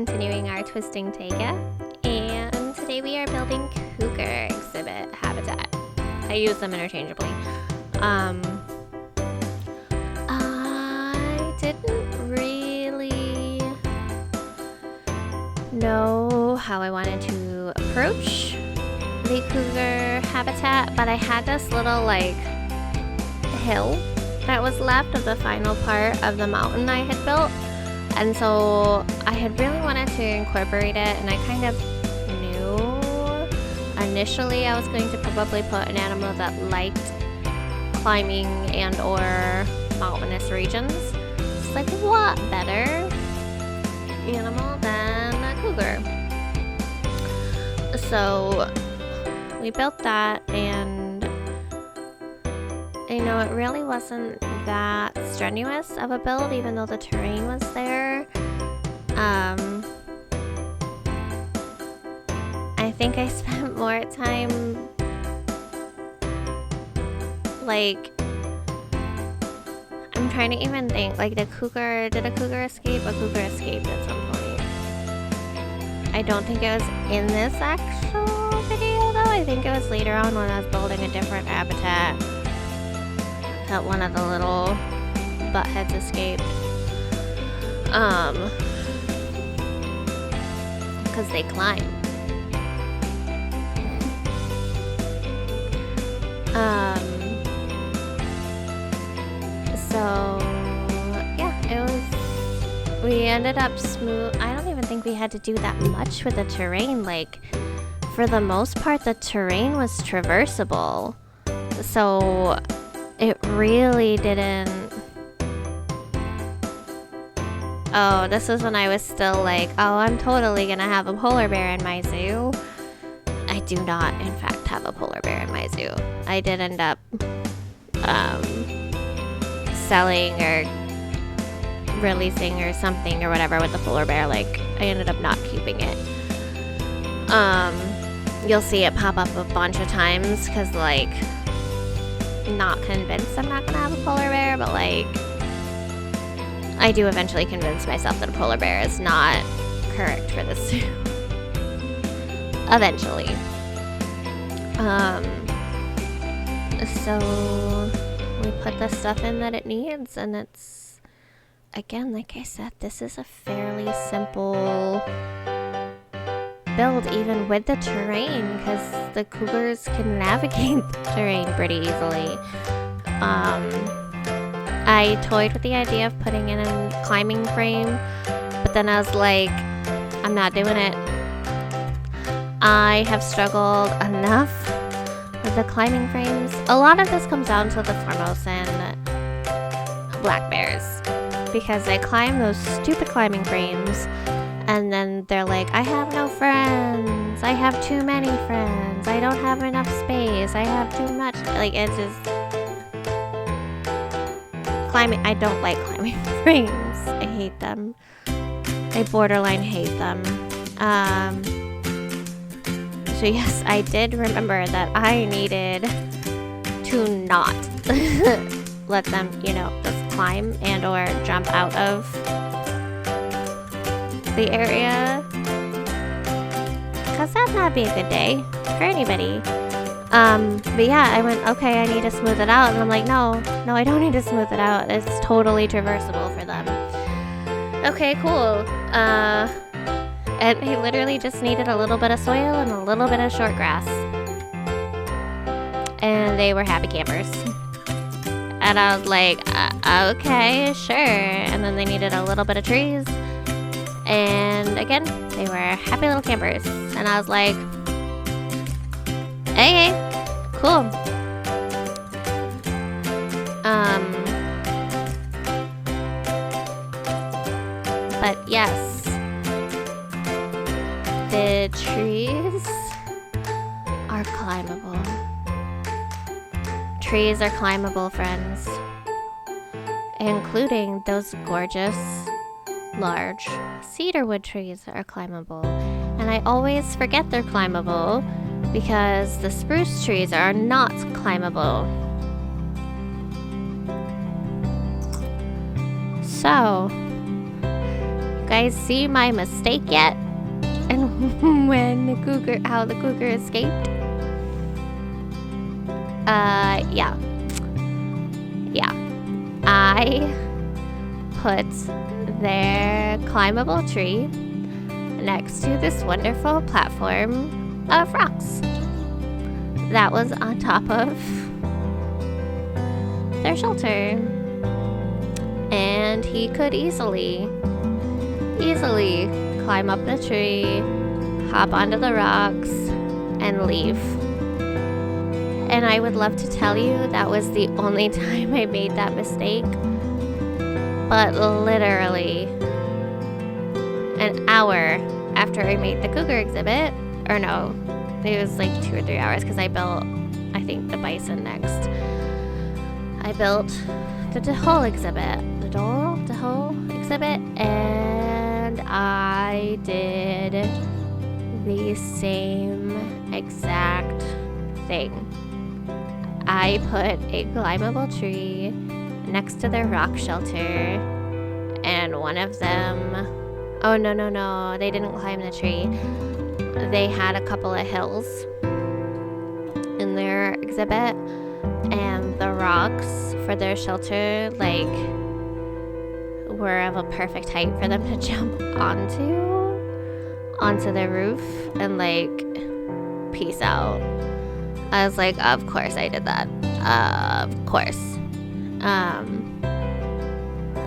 continuing our twisting Taiga, and today we are building Cougar exhibit habitat. I use them interchangeably. I didn't really know how I wanted to approach the Cougar habitat, but I had this little hill that was left of the final part of the mountain I had built. And so I had really wanted to incorporate it, and I kind of knew initially I was going to probably put an animal that liked climbing and or mountainous regions. It's like, what better animal than a cougar? So we built that, and you know, it really wasn't that strenuous of a build, even though the terrain was there. I think I spent more time I'm trying to even think, did a cougar escape? A cougar escaped at some point. I don't think it was in this actual video though. I think it was later on when I was building a different habitat that one of the little buttheads escaped. Because they climb. So yeah, we ended up smooth. I don't even think we had to do that much with the terrain. For the most part, the terrain was traversable. So it really didn't. Oh, this was when I was still oh, I'm totally gonna have a polar bear in my zoo. I do not, in fact, have a polar bear in my zoo. I did end up selling or releasing or something or whatever with the polar bear. I ended up not keeping it. You'll see it pop up a bunch of times because not convinced I'm not gonna have a polar bear, but I do eventually convince myself that a polar bear is not correct for the zoo. Eventually. So we put the stuff in that it needs, and it's, again, like I said, this is a fairly simple build even with the terrain, because the cougars can navigate the terrain pretty easily. I toyed with the idea of putting in a climbing frame, but then I was like, I'm not doing it. I have struggled enough with the climbing frames. A lot of this comes down to the Formosan black bears, because they climb those stupid climbing frames, and then they're like, I have no friends, I have too many friends, I don't have enough space, I have too much. It's just climbing. I don't like climbing frames. I hate them. I borderline hate them. So yes, I did remember that I needed to not let them, just climb and or jump out of the area, because that'd not be a good day for anybody. But yeah, I went, okay, I need to smooth it out, and I'm like, no, I don't need to smooth it out. It's totally traversable for them. Okay, cool. And they literally just needed a little bit of soil and a little bit of short grass. And they were happy campers. And I was like, okay, sure. And then they needed a little bit of trees. And again, they were happy little campers. And I was like, hey, cool. But yes, the trees are climbable. Trees are climbable, friends. Including those gorgeous, large cedarwood trees are climbable. And I always forget they're climbable because the spruce trees are not climbable. So, guys see my mistake yet? And how the cougar escaped? Yeah. I put their climbable tree next to this wonderful platform of rocks that was on top of their shelter. And he could easily climb up the tree, hop onto the rocks, and leave. And I would love to tell you that was the only time I made that mistake. But literally an hour after I made the cougar exhibit, or no, it was like 2 or 3 hours because I built, I think, the bison next. I built the whole exhibit, and I did the same exact thing. I put a climbable tree next to their rock shelter, and one of them, oh no, they didn't climb the tree. They had a couple of hills in their exhibit, and the rocks for their shelter, like, were of a perfect height for them to jump onto the roof and, like, peace out. I was like, of course I did that. Of course.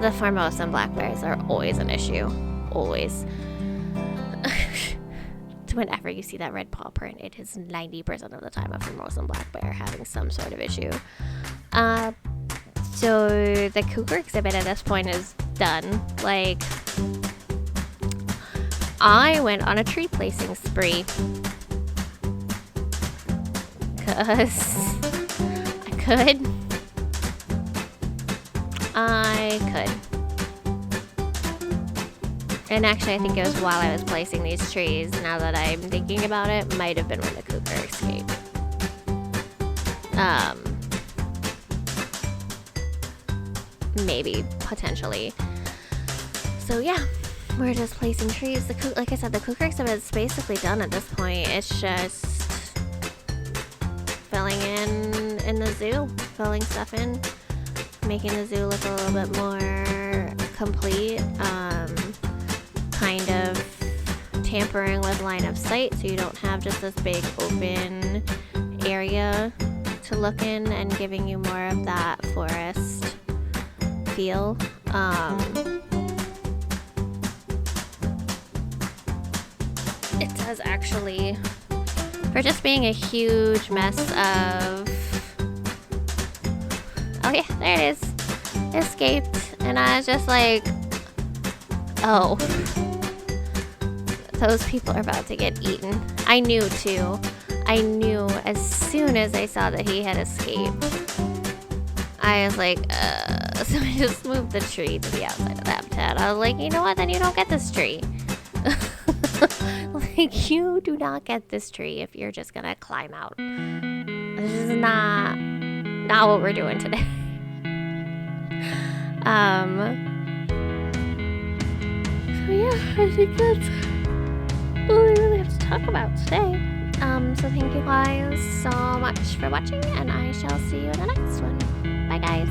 The Formosan black bears are always an issue. Always. Whenever you see that red paw print, it is 90% of the time a Formosan black bear having some sort of issue. So the cougar exhibit at this point is done. Like, I went on a tree placing spree. Because I could. And actually, I think it was while I was placing these trees, now that I'm thinking about it, might have been when the cougar escaped. Maybe, potentially. So yeah, we're just placing trees. Like I said, the cougar exhibit is basically done at this point. It's just filling in the zoo, filling stuff in, making the zoo look a little bit more complete. Kind of tampering with line of sight so you don't have just this big open area to look in, and giving you more of that forest feel. It does actually, for just being a huge mess of, oh yeah, there it is, escaped. And I was just like, oh, those people are about to get eaten. I knew too. I knew as soon as I saw that he had escaped. I was like, so I just moved the tree to the outside of the habitat. I was like, you know what, then you don't get this tree. Like, you do not get this tree if you're just gonna climb out. This is not what we're doing today. So yeah, I think that's all we really have to talk about today. So thank you guys so much for watching, and I shall see you in the next one. Bye guys.